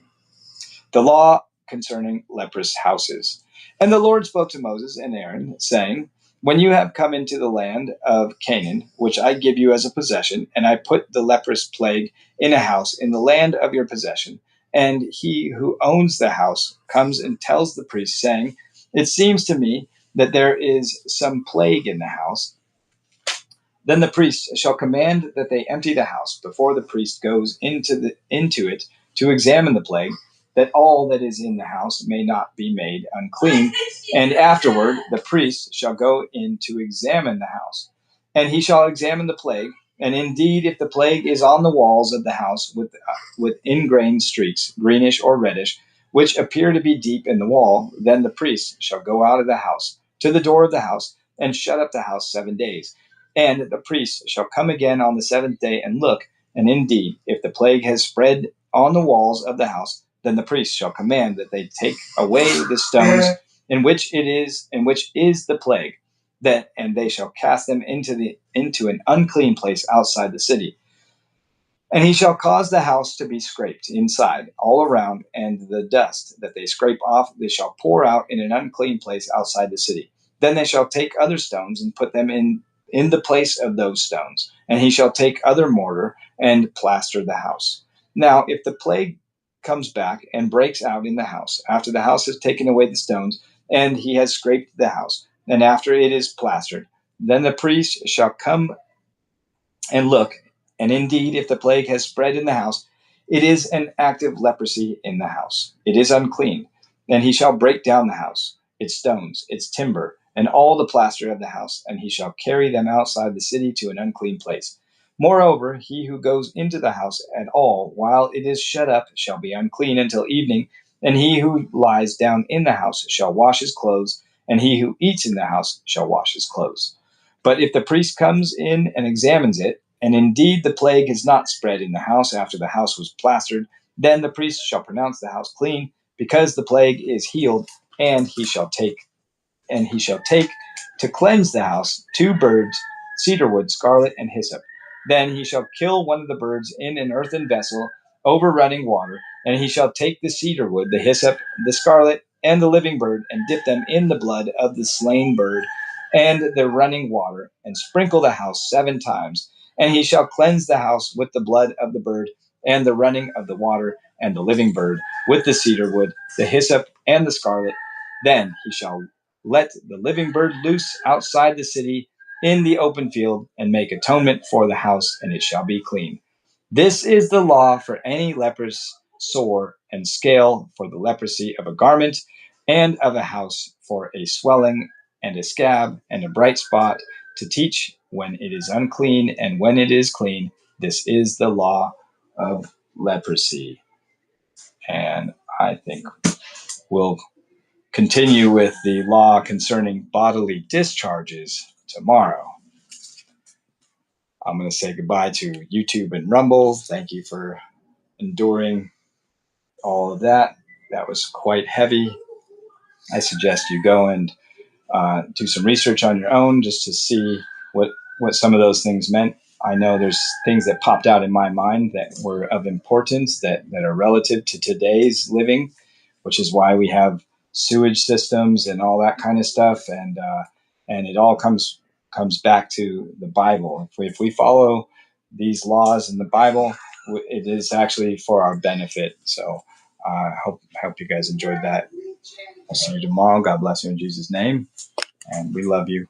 The law concerning leprous houses. And the Lord spoke to Moses and Aaron, saying, when you have come into the land of Canaan, which I give you as a possession, and I put the leprous plague in a house in the land of your possession, and he who owns the house comes and tells the priest, saying, it seems to me that there is some plague in the house, then the priest shall command that they empty the house before the priest goes into it to examine the plague, that all that is in the house may not be made unclean. And afterward the priest shall go in to examine the house. And he shall examine the plague, and indeed if the plague is on the walls of the house with ingrained streaks, greenish or reddish, which appear to be deep in the wall, then the priest shall go out of the house to the door of the house and shut up the house 7 days. And the priest shall come again on the 7th day and look, and indeed, if the plague has spread on the walls of the house, then the priest shall command that they take away the stones in which is the plague, and they shall cast them into an unclean place outside the city. And he shall cause the house to be scraped inside, all around, and the dust that they scrape off they shall pour out in an unclean place outside the city. Then they shall take other stones and put them in the place of those stones. And he shall take other mortar and plaster the house. Now, if the plague comes back and breaks out in the house, after the house has taken away the stones, and he has scraped the house, and after it is plastered, then the priest shall come and look, and indeed, if the plague has spread in the house, it is an active leprosy in the house. It is unclean. Then he shall break down the house, its stones, its timber, and all the plaster of the house, and he shall carry them outside the city to an unclean place. Moreover, he who goes into the house at all while it is shut up shall be unclean until evening, and he who lies down in the house shall wash his clothes, and he who eats in the house shall wash his clothes. But if the priest comes in and examines it, and indeed the plague has not spread in the house after the house was plastered, then the priest shall pronounce the house clean, because the plague is healed, and he shall take to cleanse the house 2 birds, cedarwood, scarlet, and hyssop. Then he shall kill one of the birds in an earthen vessel over running water, and he shall take the cedarwood, the hyssop, the scarlet, and the living bird, and dip them in the blood of the slain bird and the running water, and sprinkle the house 7 times. And he shall cleanse the house with the blood of the bird, and the running of the water, and the living bird, with the cedarwood, the hyssop, and the scarlet. Then he shall let the living bird loose outside the city in the open field, and make atonement for the house, and it shall be clean. This is the law for any leprous sore, and scale for the leprosy of a garment, and of a house for a swelling, and a scab, and a bright spot, to teach when it is unclean and when it is clean. This is the law of leprosy. And I think we'll continue with the law concerning bodily discharges tomorrow. I'm going to say goodbye to YouTube and Rumble. Thank you for enduring all of that. That was quite heavy. I suggest you go and do some research on your own just to see what some of those things meant. I know there's things that popped out in my mind that were of importance that are relative to today's living, which is why we have sewage systems and all that kind of stuff. And it all comes back to the Bible. If we follow these laws in the Bible, it is actually for our benefit. So I hope you guys enjoyed that. I'll see you tomorrow. God bless you in Jesus' name. And we love you.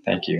Thank you.